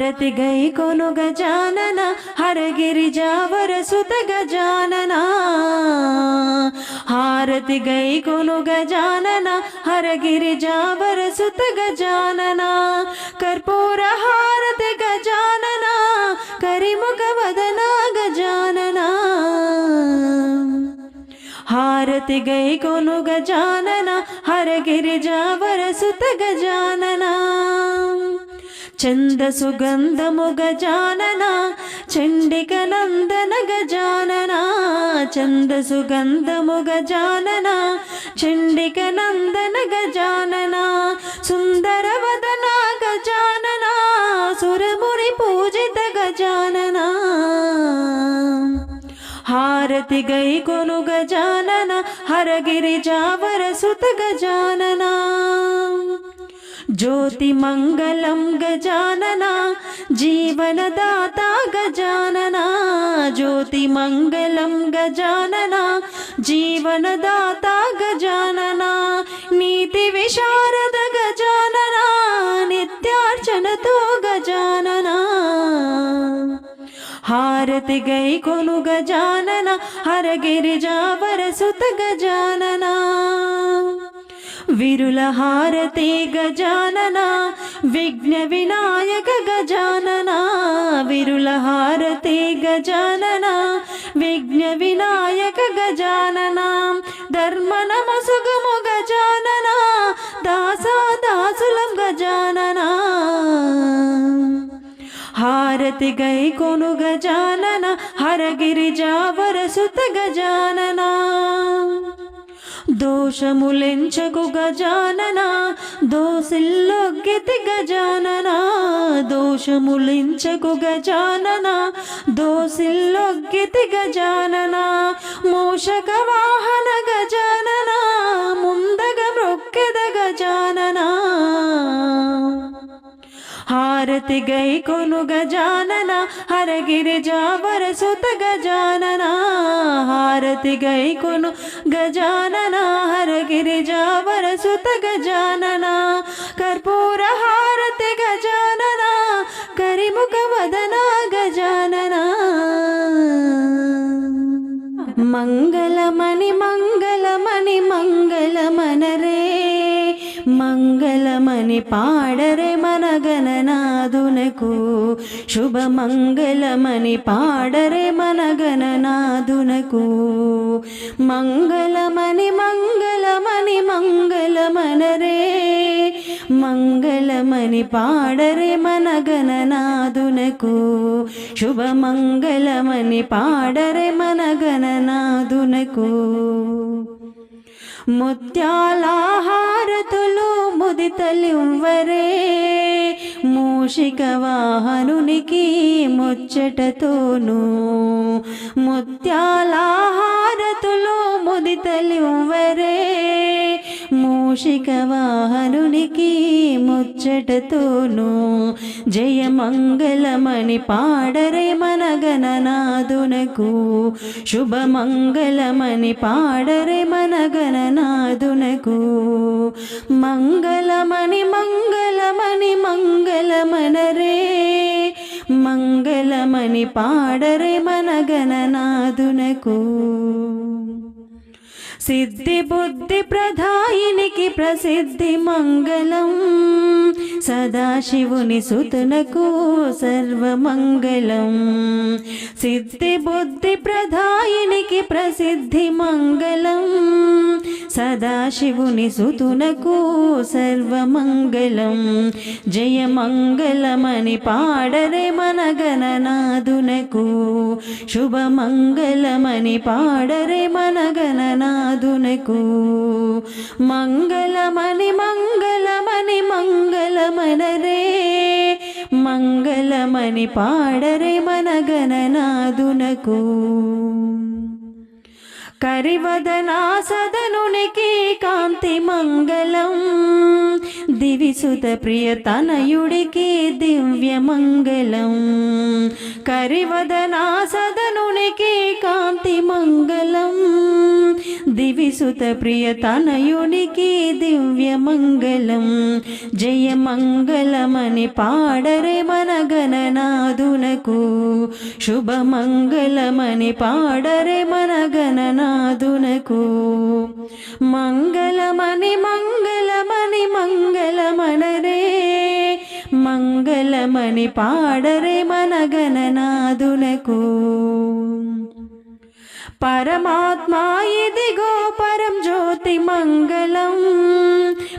హారతి గై కొను గజానన హరగిరిజావర సుత గజానన హారతి గై కొను గజానన హరగిరిజావర సుత గజానన కర్పూర హారతి గజానన కరిముఖ వదన గజానన హారతి గై కొను గజానన హరగిరిజావర సుత గజానన చంద సుగంధము గజానన చండిక నందన గజానన చంద సుగంధము గజానన చండిక నందన గజానన సుందర వదన గజానన సురముని పూజిత గజానన హారతి గై కొను గజానన హరగిరిజావర సుత గజానన జ్యోతి మంగళం గజానన జీవనదాత గజానన జ్యోతి మంగళం గజానన జీవనదాత గజానన నీతి విశారద గజానన నిత్యార్చనతో గజానన హారతి గై కొను గజానన హరగిరిజావర సుత గజానన విరుల హారతి గజానన విఘ్న వినాయక గజానన విరుల హారతి గజానన విఘ్న వినాయక గజానన ధర్మ నమసుగము గజానన దాసాదాసులం గజానన హారతి గై కొను గజానన హరగిరిజావర సుత గజానన దోషములెంచకు గజానన దోసిల్లొగ్గితి గజానన దోషములించకు గజానన దోసిల్లొగ్గితి గజానన మూషక వాహన గజానన ముందగ మ్రొక్కెద గజానన హారతి గై కొను గజానన హరగిరిజావర సుత గజానన హారతి గై కొను గజానన హరగిరిజావర సుత గజానన కర్పూర హారతి గజానన కరిముఖ వదన గజానన మంగళమణి మంగళమణి మంగళమనరే మంగళమని పాడరే మన గణనాదునకు శుభ మంగళమని పాడరే మన గణనాదునకు మంగళమని మంగళమని మంగళమనరే మంగళమని పాడరే మన గణనాదునకు శుభ మంగళమని పాడరే మన గణనాదునకు ముత్యాల హారతులు ముదితలివ్వరే మూషిక వాహనునికి ముచ్చటతోను ముత్యాల హారతులు ముదితలివ్వరే మూషిక వాహనునికి ముచ్చటతోను జయ మంగళమని పాడరే మన గణనాదునకు శుభ మంగళమని పాడరే మన గణనాదునకు మంగళమని మంగళమని మంగళమనరే మంగళమని పాడరే మన గణనాదునకు సిద్ధి బుద్ధి ప్రధాయినికి ప్రసిద్ధి మంగళం సదాశివుని సుతునకు సర్వమంగళం సిద్ధి బుద్ధి ప్రధాయినికి ప్రసిద్ధి మంగళం సదాశివుని సుతునకు సర్వమంగళం జయ మంగళమని పాడరే మన గణనాదునకు శుభ మంగళమని పాడరే మన గణనాదునకు మంగళమని మంగళమని మంగళమనరే మంగళమని పాడరే మన గణనాదునకు కరివదనా సదనునికి కాంతి మంగళం దివిసుత ప్రియ తనయుడికి దివ్య మంగళం కరివదనా సదనునికి కాంతి మంగళం దివిసుత ప్రియ తనయునికి దివ్య మంగళం జయ మంగళమని పాడరే మన గణ గణనాదునకు శుభమంగళమని పాడరే మన గణనాదునకు మంగళమని మంగళమని మంగళమనరే మంగళమని పాడరే మన గణనాదునకు పరమాత్మా ఇదిగో పరం జ్యోతి మంగళం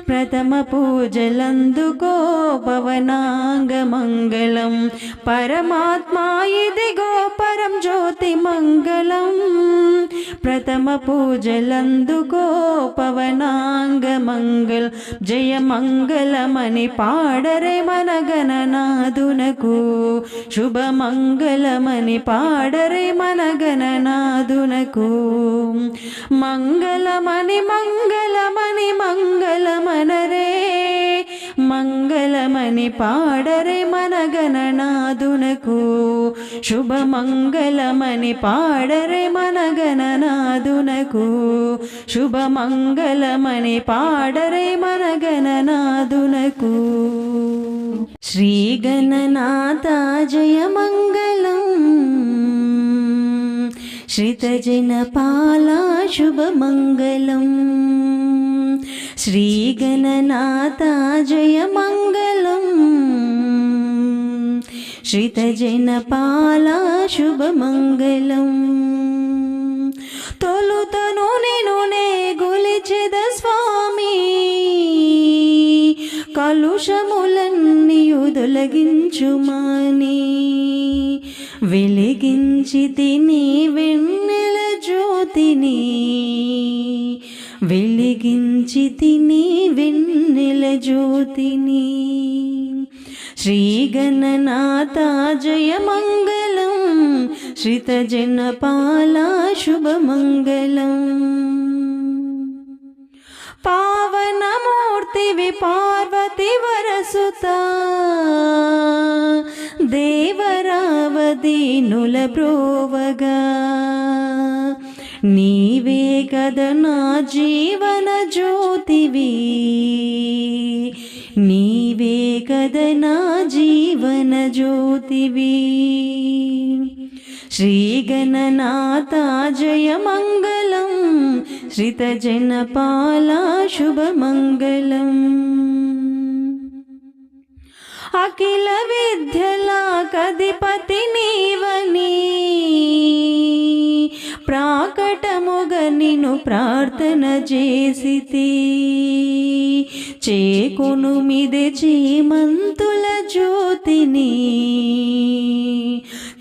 ప్రథమ పూజలందుకో పవనాంగ మంగళం పరమాత్మా ఇదిగో పరం జ్యోతి మంగళం ప్రథమ పూజలందుకో పవనాంగ మంగళ జయ మంగళమని పాడరే మన గణనాదునకు శుభమంగళమని పాడరే మన గణనాదునకు మంగళమని మంగళమని మంగళమనరే మంగళమని పాడరే మన గణనాదునకు శుభమంగళమని పాడరే మన గణనాదునకు శుభమంగళమని పాడరే మన గణనాదునకు శ్రీ గణనాథ జయ మంగళం శ్రితజనపాలా శుభమంగళం శ్రీ గణనాథ జయ మంగళం శ్రితజనపాలా శుభమంగళం తొలుతను నేను గొలిచెద స్వామి కలుషములన్నీ తొలగించుమాని వెలిగించి తిని వెన్నెల జ్యోతిని వెలిగించి తిని వెన్నెల జ్యోతిని శ్రీ గణనాథ జయ మంగళం శ్రితజనపాలా శుభమంగళం పావనమూర్తివి పార్వతి వరసుత దేవరావదీనుల బ్రోవగా నీవే కద నా జీవన జ్యోతివి నీవే కద నా జీవన జ్యోతివి శ్రీ గణనాథ జయ మంగళం శ్రితజనపాలా శుభమంగళం అఖిల విద్యలా కధిపతి నీవని ప్రాకటముగ నిన్ను ప్రార్థన చేసితి చేకొను మిదే చేమంతుల జ్యోతిని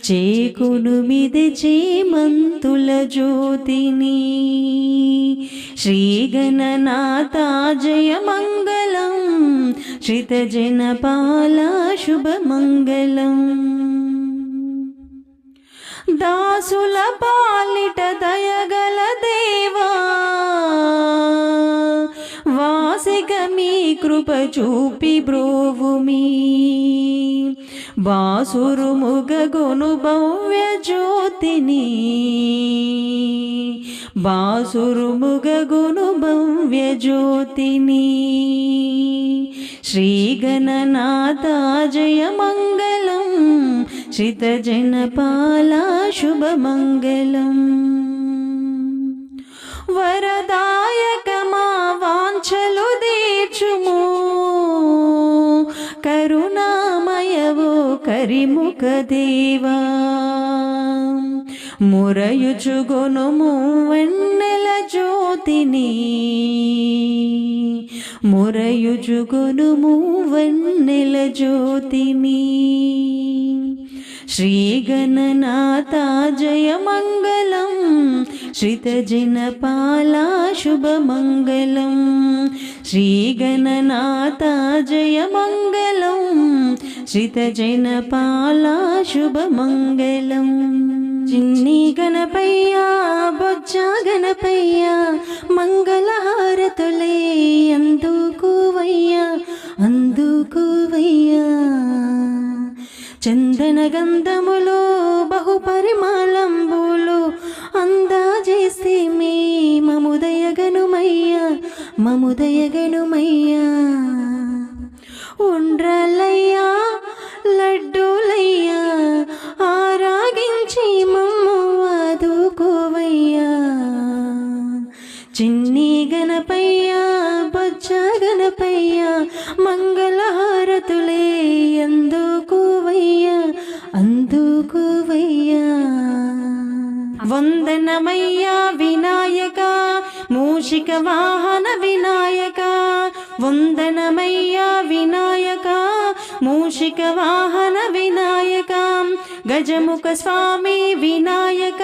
చేకొను మిదే చేమంతుల జ్యోతిని శ్రీ గణనాథ జయ మంగళం శ్రితజనపాలా శుభమంగళం దాసుల పాలిట దయగల దేవా వాసిక మీ కృప చూపి బ్రోవుమి బాసురుముగగొను భవ్య జ్యోతిని బాసురుముగగొను భవ్య జ్యోతిని శ్రీ గణనాథ జయ మంగళం శ్రితజనపాలా శుభమంగళం వరదాయక మా వాంఛలు తీర్చుము కరుణామయవో కరిముఖ దేవా మురయుచుగొనుము వెన్నెల జ్యోతిని మురయుచుగొనుము వెన్నెల జ్యోతిని శ్రీ గణనాథ జయ మంగళం శ్రితజనపాలా శుభమంగళం శ్రీ గణనాథ జయ మంగళం శ్రితజనపాలా శుభమంగళం చిన్ని గణపయ్య బొజ్జ గణపయ్య మంగళహారతులే అందుకోవయ్యా అందుకోవయ్యా చందన గంధములో బహుపరిమాళంబులు అందాజేసి మీ మముదయగనుమయ్యా మముదయగనుమయ్యా ఉండ్రలయ్యా లడ్డూలయ్యా వందనమయ్యా వినాయక మూషిక వాహన వినాయక వందనమయ్యా వినాయక మూషిక వాహన వినాయక గజముఖ స్వామి వినాయక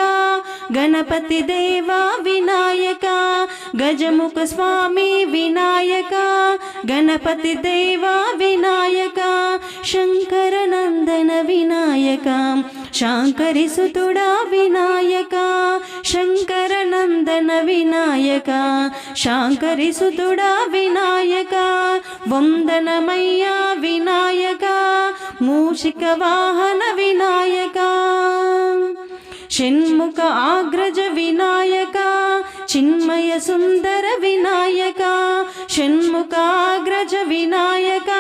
గణపతి దేవా వినాయక గజముఖ స్వామి వినాయక గణపతి దేవా వినాయక శంకర నందన వినాయక శాంకరి సుతుడా వినాయక శంకర నందన వినాయక శాంకరి సుతుడా వినాయక వందనమయ్యా వినాయక మూషిక వాహన వినాయక షణ్ముఖ ఆగ్రజ వినాయక చిన్మయ సుందర వినాయక షణ్ముఖ ఆగ్రజ వినాయక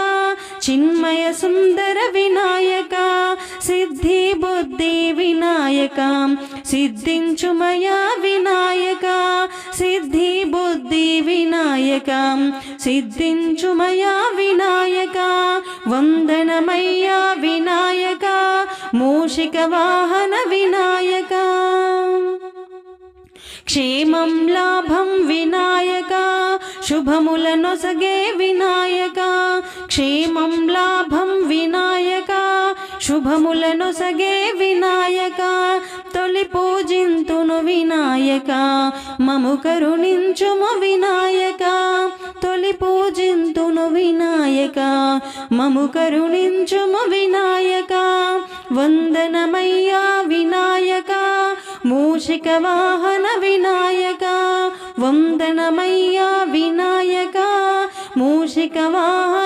చిన్మయ సుందర వినాయక సిద్ధి బుద్ధి వినాయక సిద్ధించుమయా వినాయక సిద్ధి బుద్ధి వినాయక సిద్ధించుమయా వినాయక వందనమయ్యా వినాయక మూషిక వాహన వినాయక క్షేమం లాభం వినాయక శుభముల నొసగే వినాయక క్షేమం లాభం వినాయక శుభముల నొసగే వినాయక తొలి పూజింతును వినాయక మము కరుణించుము వినాయక తొలి పూజింతును వినాయక మము కరుణించుము వినాయక వందనమయ్యా వినాయక మూషిక వాహన వినాయక వందనమయ్యా వినాయక మూషిక వాహన